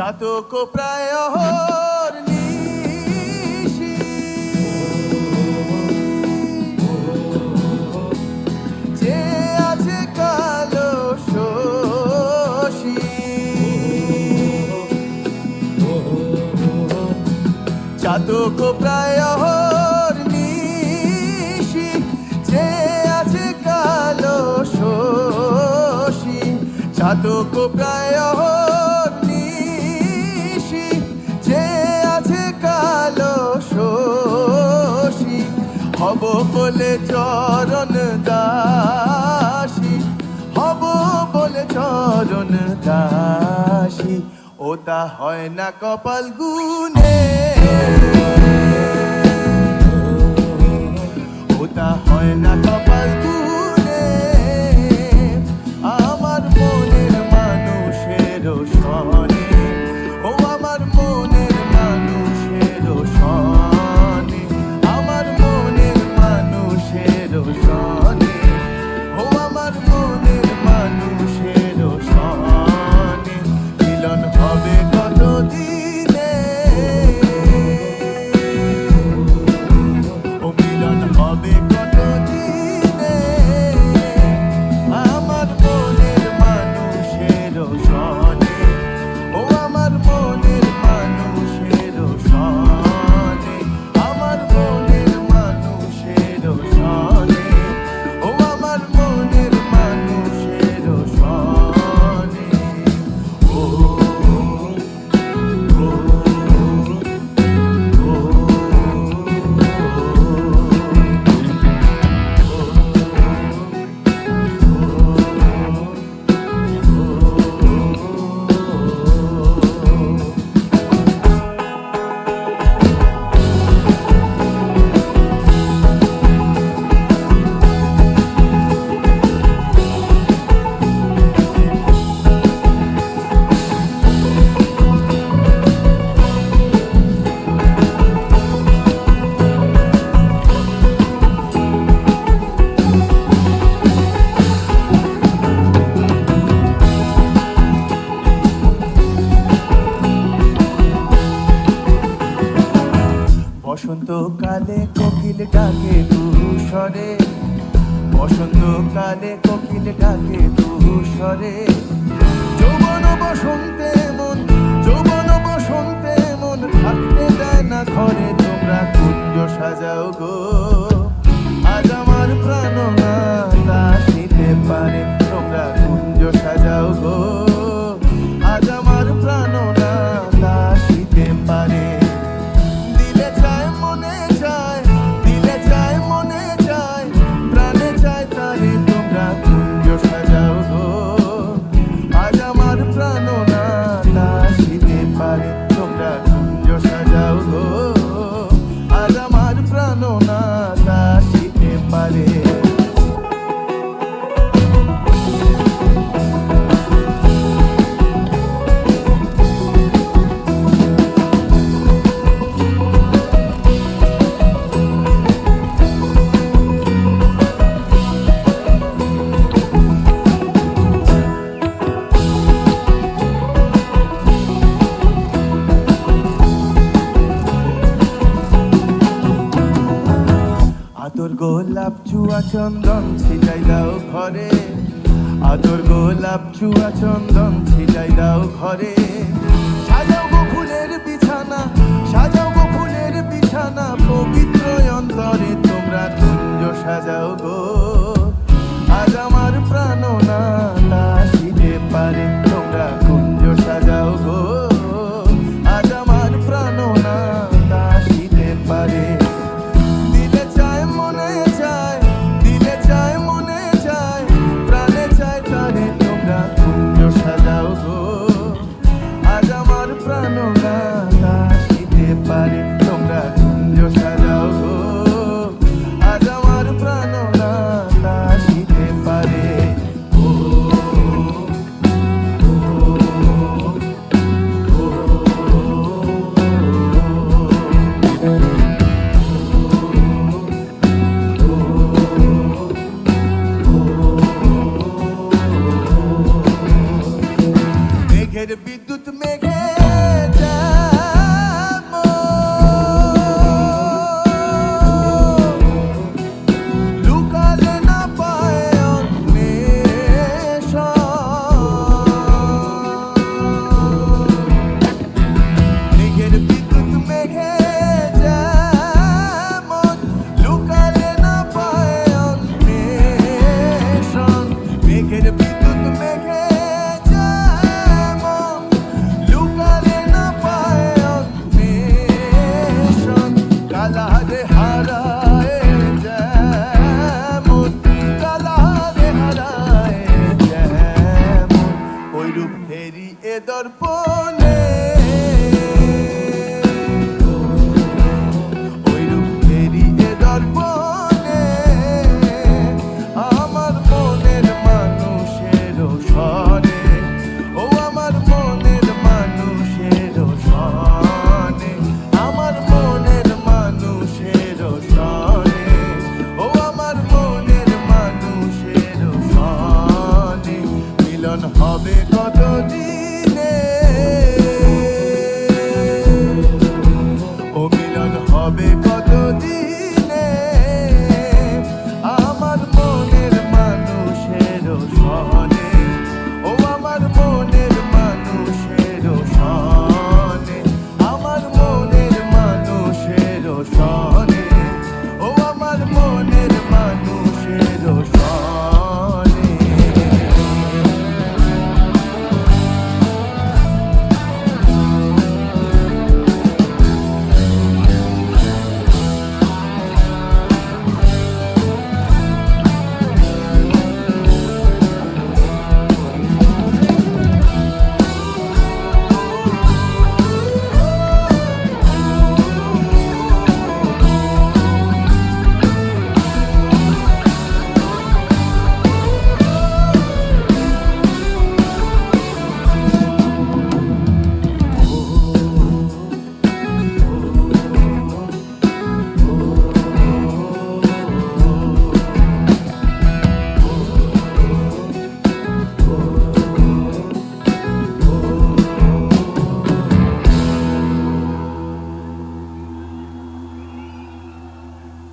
চাতক প্রায় অহর্নিশি, যে আছে কালো শশী, চাতক প্রায় অহর্নিশি, যে আছে কালো শশী, চাতক প্রায় অহর্নিশি, যে আছে কালো শশী, হব বলে চরণ দাসী, হব বলে চরণ দাসী, ওটা হয় না কপাল গুনে, ওটা হয় না কপাল গুনে, আমার মনের মানুষের সনে, ও আমার মনের মানুষের সনে, আমার মনের মানুষের সনে, ও আমার মনের মানুষের সনে, মিলন হবে কত দিনে, ও মিলন হবে কত দিনে, আমার মনের মানুষের সনে, ও আমার মনের মানুষের সনে, আমার মনের মানুষের সনে, ও আমার মনের মানুষের সনে, ও বসন্তকালে কোকিল ডাকে তুষরে, বসন্তকালে কোকিল ডাকে তুষরে, যৌবন বসন্তে মন, যৌবন বসন্তে মন, থাকতে দেয় না ঘরে, তোমরা কুঞ্জ সাজাও গো, আজ আমার প্রাণ না আসিতে পারে, তোমরা কুঞ্জ সাজাও গো, আজ আমার প্রাণ না আসিতে পারে, দিলে চায় মনে চায়, দিলে চায় মনে চায়, প্রাণে চায় তারে, তোমরা কুঞ্জ সাজাও গো, আজ আমার প্রাণ না আসিতে পারে, তোমরা কুঞ্জ সাজাও গো, আজ আমার প্রাণ না আসিতে পারে। আদর গোলাপ চুয়া চন্দন ছিটাই দাও ঘরে, আদর গোলাপ চুয়া চন্দন ছিটাই দাও ঘরে, সাজাও গো ফুলের বিছানা, সাজাও গো ফুলের বিছানা, পবিত্র অন্তরে তোমরা কুঞ্জ সাজাও গো, আজ আমার প্রাণ না আসিতে পারে, তোমরা কুঞ্জ সাজাও গো, আজ আমার প্রাণ না আসিতে পারে, দিলে চায় মনে চায়, দিলে চায় মনে চায়, প্রাণে চায় তারে, তোমরা কুঞ্জ সাজাও গো, আজ আমার প্রাণ না আসিতে পারে, তোমরা কুঞ্জ সাজাও গো, আজ আমার প্রাণ না আসিতে পারে, ও মেঘের বিদ্যুৎ মেঘে দর্পণে ওই রূপ ফেরিয়ে দর্পণে আমার মনের মানুষের স্বরে, ও আমার মনের মানুষের স্বরে, আমার মনের মানুষের স্বরে, ও আমার মনের মানুষের স্বরে মিলন হবে।